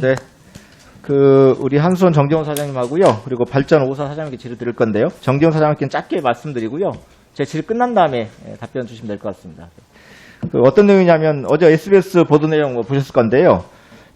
네. 우리 한수원 정재원 사장님하고요. 그리고 발전 5사 사장님께 질의 드릴 건데요. 정재원 사장님께는 짧게 말씀드리고요. 제 질의 끝난 다음에 답변 주시면 될 것 같습니다. 어떤 내용이냐면 어제 SBS 보도 내용 보셨을 건데요.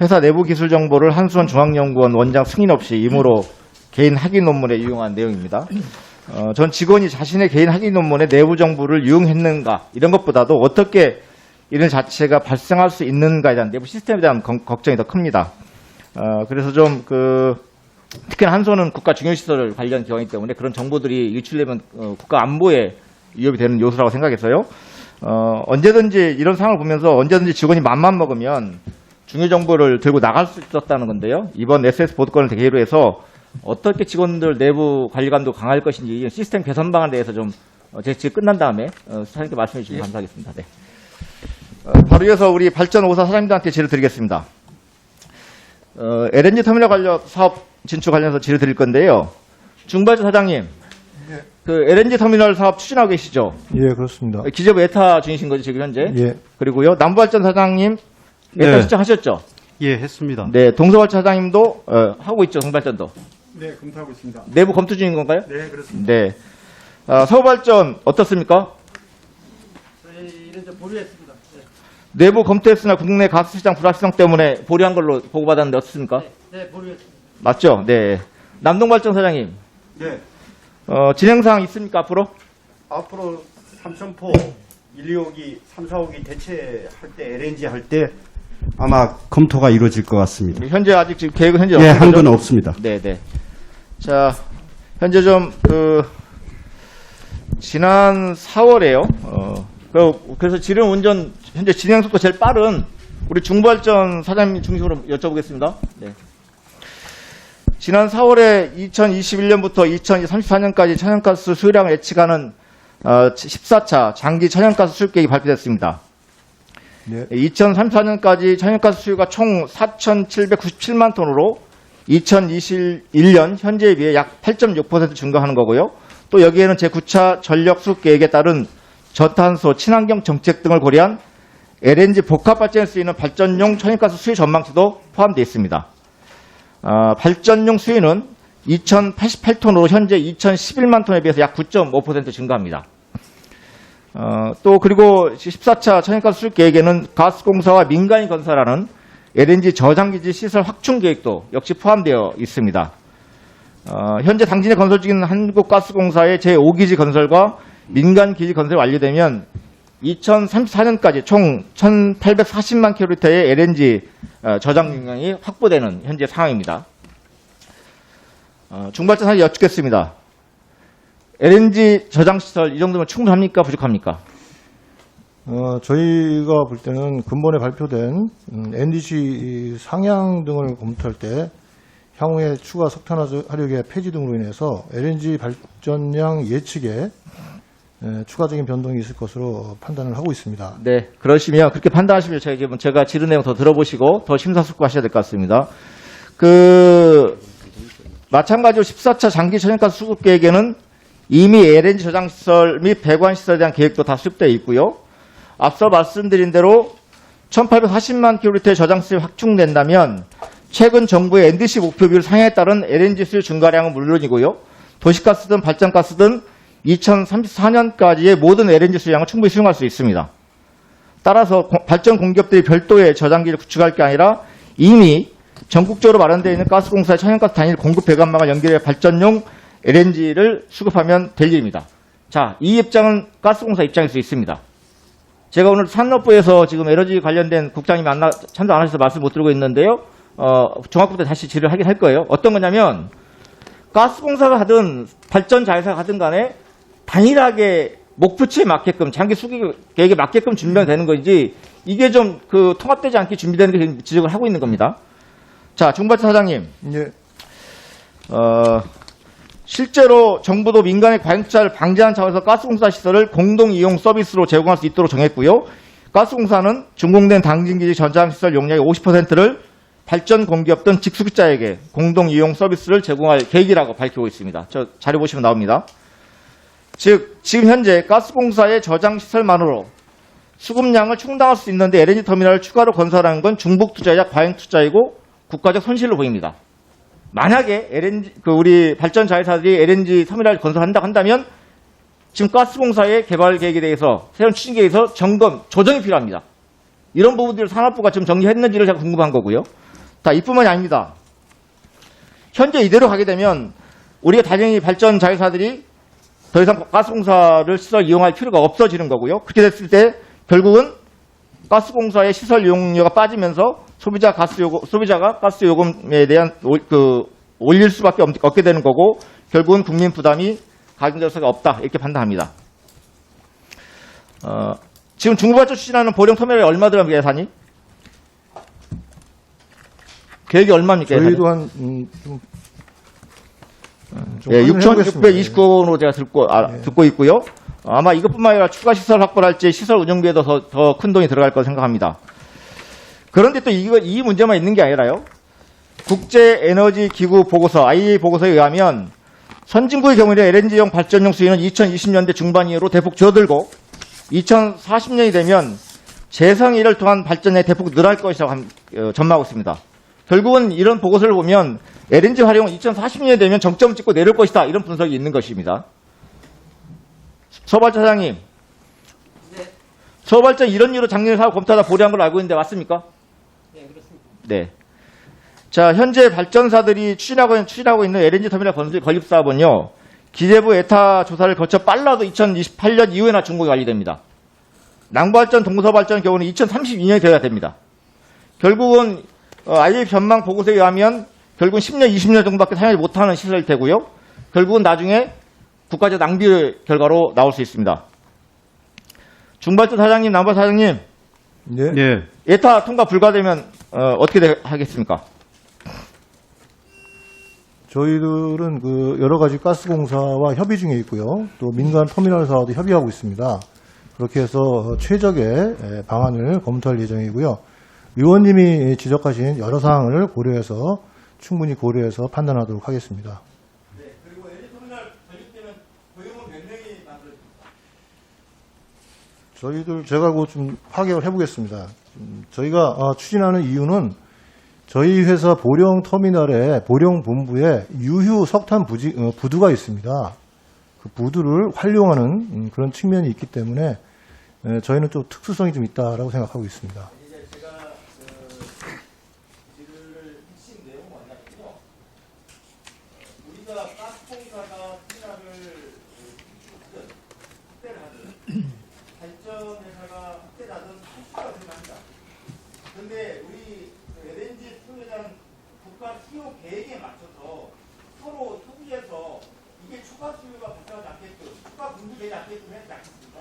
회사 내부 기술 정보를 한수원 중앙연구원 원장 승인 없이 임의로 개인 학위 논문에 유용한 내용입니다. 전 직원이 자신의 개인 학위 논문에 내부 정보를 유용했는가 이런 것보다도 어떻게 이런 자체가 발생할 수 있는가에 대한 내부 시스템에 대한 걱정이 더 큽니다. 그래서 특히나 한수원은 국가 중요시설 관련 기관이기 때문에 그런 정보들이 유출되면 국가 안보에 위협이 되는 요소라고 생각해서요. 언제든지 이런 상황을 보면서 언제든지 직원이 맘만 먹으면 중요 정보를 들고 나갈 수 있었다는 건데요. 이번 SS 보도권을 계기로 해서 어떻게 직원들 내부 관리감도 강할 것인지 시스템 개선 방안에 대해서 제 질의 끝난 다음에 사장님께 말씀해 주시면 감사하겠습니다. 네. 바로 이어서 우리 발전 5사 사장님들한테 질의 드리겠습니다. LNG 터미널 관련 사업 진출 관련해서 질의 드릴 건데요. 중발전 사장님, LNG 터미널 사업 추진하고 계시죠? 예, 그렇습니다. 기재부 에타 중이신 거죠, 지금 현재? 예. 그리고요, 남부발전 사장님 에타 신청하셨죠? 예, 했습니다. 네, 동서발전 사장님도 하고 있죠, 동발전도. 네, 검토하고 있습니다. 내부 검토 중인 건가요? 네, 그렇습니다. 네. 서울발전 어떻습니까? 저희는 좀 보류했습니다. 네. 내부 검토했으나 국내 가스 시장 불확실성 때문에 보류한 걸로 보고받았는데 어떻습니까? 네, 보류했습니다. 맞죠? 네. 남동발전 사장님, 네, 진행사항 있습니까, 앞으로? 앞으로 삼천포 1, 2호기, 3, 4호기 대체할 때, LNG 할 때 아마 검토가 이루어질 것 같습니다. 현재 아직 지금 계획은 현재 예, 없는 한 거죠? 건 없습니다. 네네. 자, 현재 지난 4월에요. 그래서 지름 운전, 현재 진행 속도 제일 빠른 우리 중부발전 사장님 중심으로 여쭤보겠습니다. 네. 지난 4월에 2021년부터 2034년까지 천연가스 수요량을 예측하는 14차 장기 천연가스 수요 계획이 발표됐습니다. 네. 2034년까지 천연가스 수요가 총 4,797만 톤으로 2021년 현재에 비해 약 8.6% 증가하는 거고요. 또 여기에는 제9차 전력 수급 계획에 따른 저탄소, 친환경 정책 등을 고려한 LNG 복합 발전에 쓰이는 발전용 천연가스 수요 전망치도 포함되어 있습니다. 발전용 수요는 2,088톤으로 현재 2,011만 톤에 비해서 약 9.5% 증가합니다. 또 그리고 14차 천연가스 수요 계획에는 가스공사와 민간이 건설하는 LNG 저장기지 시설 확충 계획도 역시 포함되어 있습니다. 현재 당진에 건설 중인 한국가스공사의 제5기지 건설과 민간기지 건설이 완료되면 2034년까지 총 1,840만 킬로리터의 LNG 저장 용량이 확보되는 현재 상황입니다. 중발전 사실 여쭙겠습니다. LNG 저장시설 이 정도면 충분합니까? 부족합니까? 저희가 볼 때는 근본에 발표된 NDC 상향 등을 검토할 때 향후에 추가 석탄 화력의 폐지 등으로 인해서 LNG 발전량 예측에 추가적인 변동이 있을 것으로 판단을 하고 있습니다. 네, 그러시면 그렇게 판단하시면 제가 지른 내용 더 들어보시고 더 심사숙고하셔야 될 것 같습니다. 마찬가지로 14차 장기 천연가스 수급 계획에는 이미 LNG 저장시설 및 배관시설에 대한 계획도 다 수립되어 있고요. 앞서 말씀드린 대로 1,840만 킬로리터의 저장시설이 확충된다면 최근 정부의 NDC 목표비를 상향에 따른 LNG 수요 증가량은 물론이고요. 도시가스든 발전가스든 2034년까지의 모든 LNG 수량을 충분히 수용할 수 있습니다. 따라서 발전 공기업들이 별도의 저장기를 구축할 게 아니라 이미 전국적으로 마련되어 있는 가스공사의 천연가스 단일 공급 배관망을 연결해 발전용 LNG를 수급하면 될 일입니다. 자, 이 입장은 가스공사 입장일 수 있습니다. 제가 오늘 산업부에서 지금 에너지 관련된 국장님이 참석 안 하셔서 말씀 못 드리고 있는데요. 종합부 때 다시 질의를 하긴 할 거예요. 어떤 거냐면 가스공사가 하든 발전자회사가 하든 간에 단일하게 목표치에 맞게끔 장기 수기 계획에 맞게끔 준비가 되는 거지 이게 좀 통합되지 않게 준비되는 게 지적을 하고 있는 겁니다. 자, 중발전 사장님. 예. 실제로 정부도 민간의 과잉투자를 방지하는 차원에서 가스공사 시설을 공동이용 서비스로 제공할 수 있도록 정했고요. 가스공사는 준공된 당진기지 저장시설 용량의 50%를 발전 공기업 등 직수급자에게 공동이용 서비스를 제공할 계획이라고 밝히고 있습니다. 저 자료 보시면 나옵니다. 즉 지금 현재 가스공사의 저장시설만으로 수급량을 충당할 수 있는데 LNG 터미널을 추가로 건설하는 건 중복 투자이자 과잉 투자이고 국가적 손실로 보입니다. 만약에 우리 발전 자회사들이 LNG 터미널을 건설한다고 한다면 지금 가스공사의 개발 계획에 대해서 새로운 추진 계획에 대해서 점검, 조정이 필요합니다. 이런 부분들을 산업부가 좀 정리했는지를 제가 궁금한 거고요. 다 이뿐만이 아닙니다. 현재 이대로 가게 되면 우리가 당연히 발전 자회사들이 더 이상 가스공사를 시설 이용할 필요가 없어지는 거고요. 그렇게 됐을 때 결국은 가스공사의 시설 이용료가 빠지면서 소비자가 가스 요금에 대한 올릴 수밖에 없게 되는 거고 결국은 국민 부담이 가중 절차가 없다 이렇게 판단합니다. 지금 중부발전 추진하는 보령 터미널에 얼마 들어갑니까 예산이? 계획이 얼마입니까? 저희도 한 예, 6,629억 원으로 제가 듣고 있고요. 아마 이것뿐만 아니라 추가 시설 확보를 할지 시설 운영비에도 더 큰 돈이 들어갈 거라 생각합니다. 그런데 또 이 문제만 있는 게 아니라요. 국제에너지기구 보고서, IEA 보고서에 의하면 선진국의 경우에 LNG용 발전용 수위는 2020년대 중반 이후로 대폭 줄어들고 2040년이 되면 재생에너지를 통한 발전에 대폭 늘어날 것이라고 전망하고 있습니다. 결국은 이런 보고서를 보면 LNG 활용은 2040년이 되면 정점을 찍고 내릴 것이다. 이런 분석이 있는 것입니다. 서발전 사장님. 네. 서발전 이런 이유로 작년에 사업 검토하다 보류한 걸로 알고 있는데 맞습니까? 네, 그렇습니다. 네. 자, 현재 발전사들이 추진하고 있는 LNG 터미널 건립 사업은요. 기재부 에타 조사를 거쳐 빨라도 2028년 이후에나 준공이 완료됩니다. 남부발전, 동서발전 경우는 2032년이 되어야 됩니다. 결국은 IEA 전망 보고서에 의하면 결국은 10년, 20년 정도밖에 사용하지 못하는 시설일 테고요. 결국은 나중에 국가적 낭비 결과로 나올 수 있습니다. 중발전 사장님, 남발 사장님, 네. 예. 에타 통과 불가되면 어떻게 하겠습니까? 저희들은 여러 가지 가스공사와 협의 중에 있고요. 또 민간 터미널사와도 협의하고 있습니다. 그렇게 해서 최적의 방안을 검토할 예정이고요. 의원님이 지적하신 여러 사항을 충분히 고려해서 판단하도록 하겠습니다. 네, 그리고 LNG 터미널 건립되면 고용은 몇 명이 만들어집니까? 저희들 제가 좀 파악을 해보겠습니다. 저희가 추진하는 이유는 저희 회사 보령 터미널에 보령 본부에 유휴 석탄 부두가 있습니다. 그 부두를 활용하는 그런 측면이 있기 때문에 저희는 좀 특수성이 좀 있다라고 생각하고 있습니다. 이제 제가 질의를 핵심 내용은 뭐냐면요. 우리가 가스공사가 터미널을 확대를 하든 발전회사가 확대를 하든 할 수가 없습니다. 그런데 우리 LNG 수요장 국가 수요 계획에 맞춰서 서로 협의해서 이게 추가 수요가 발생하지 않게끔 추가 분기되지 않게끔 해야 되지 않겠습니까?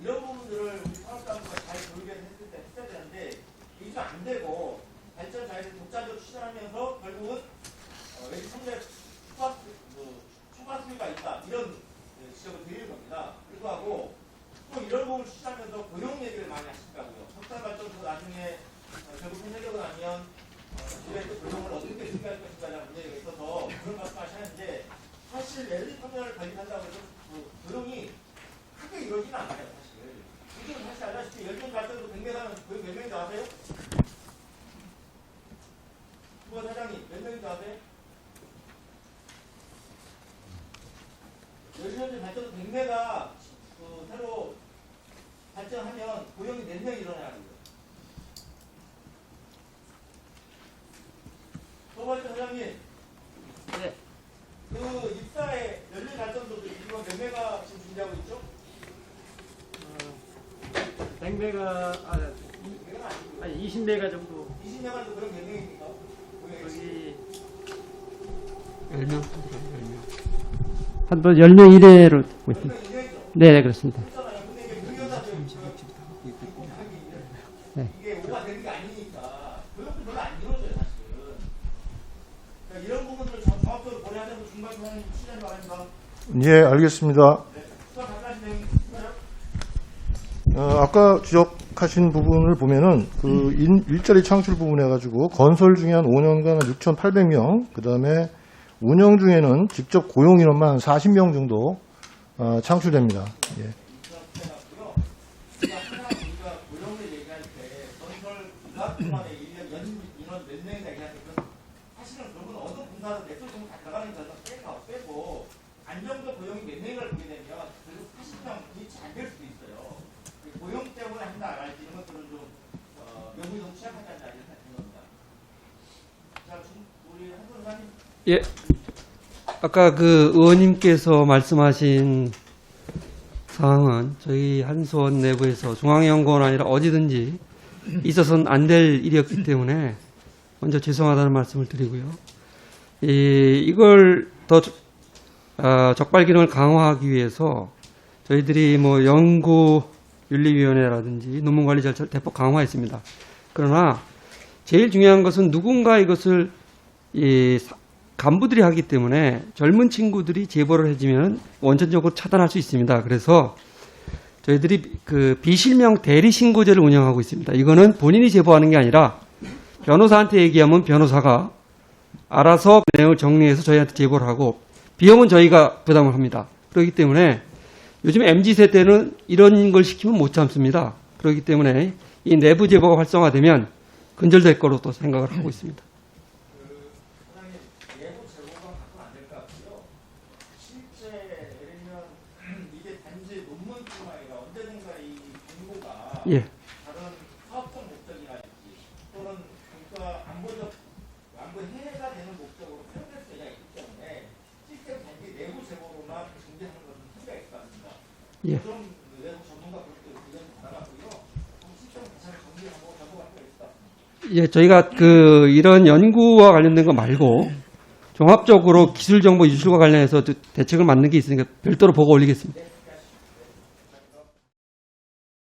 이런 부분들을 우리 산업당국가 잘 조율해서 했어야 되는데 이게 안 되고 발전 자회사 독자적으로 추진하면서 결국은 왠지 상대 추가 수요가 있다 이런 지적을 드리는 겁니다. 그리고 또 이런 부분을 추진하면서 고용 얘기를 많이 하시더라고요. 석탄 발전소 나중에 결국 해결되고 나면 집에 또 고용을 어떻게 준비할 것인가라는 문제가 있어서 그런 말씀하시는데 사실 LNG 터미널을 건립한다고 해서 고용이 크게 이루어지는 않아요. 지금 사실 알다시피 10명 발전소 100명하면 고용 몇 명인지 아세요? 부가 사장님 몇 명인지 아세요? 10명 발전소 100메가 새로 발전하면 고용이 몇 명이 일어나야 돼요? 소발전 사장님. 네. 입사에 연료 발전소도 지금 몇 메가 지금 준비하고 있죠? 100메가, 아니 20메가 정도. 20년간도 그런 몇 명입니까? 여기 10명. 한번 10명 이내로 듣고 있습니다. 네, 그렇습니다. 이게 오가 되는 게 아니니까 그것도 별로 안 이루어져요 사실은. 그러니까 이런 부분들을 종합적으로 고려하셔서 중간 상황이 추진하는 바랍니다. 예, 알겠습니다. 네. 수사 가능하신 내용 있으신가요? 아까 지적하신 부분을 보면은 일자리 창출 부분 해가지고 건설 중에 한 5년간 6,800명, 그 다음에 운영 중에는 직접 고용 인원만 40명 정도 창출됩니다. 예. 우리가 고용을 얘기할 때 건설 부가만의 인원 몇 명이나 얘기하는데 사실은 그러면 어느 분사도 내 소송을 다 들어가는 것은 빼고 안정적 고용이 몇 명을 보게 되면 그리고 40명 일치 안 될 수도 있어요. 고용 때문에 한다 할지 이런 것들은 좀 명분이 너무 취약하지 않나 이런 생각이 듭니다. 자, 우리 한솔 의원님. 예. 아까 그 의원님께서 말씀하신 사항은 저희 한수원 내부에서 중앙연구원 아니라 어디든지 있어서는 안 될 일이었기 때문에 먼저 죄송하다는 말씀을 드리고요. 이걸 더 적발 기능을 강화하기 위해서 저희들이 뭐 연구윤리위원회라든지 논문관리 절차를 대폭 강화했습니다. 그러나 제일 중요한 것은 누군가 이것을 간부들이 하기 때문에 젊은 친구들이 제보를 해주면 원천적으로 차단할 수 있습니다. 그래서 저희들이 그 비실명 대리 신고제를 운영하고 있습니다. 이거는 본인이 제보하는 게 아니라 변호사한테 얘기하면 변호사가 알아서 내용을 정리해서 저희한테 제보를 하고 비용은 저희가 부담을 합니다. 그렇기 때문에 요즘 MZ세대는 이런 걸 시키면 못 참습니다. 그렇기 때문에 이 내부 제보가 활성화되면 근절될 거로 또 생각을 하고 있습니다. 내부 제보가 갖고는 안 될 것 같고요. 실제 예를 들면 이게 단지 논문뿐만 아니라 언제든가 이 정보가 예. 다른 사업적 목적이라든지 또는 국가 안보적 안보 해가 되는 목적으로 사용될 수가 있기 때문에 시스템 단지 내부 제보로만 중재하는 것은 한계가 있을 것 같습니다. 예. 좀 내부 전문가 그렇게 의견 받아봤고요. 시스템 다시 정리하고 작업할 필요가 있을 것 같습니다. 예, 저희가 이런 연구와 관련된 거 말고 종합적으로 기술정보 유출과 관련해서 대책을 만든 게 있으니까 별도로 보고 올리겠습니다.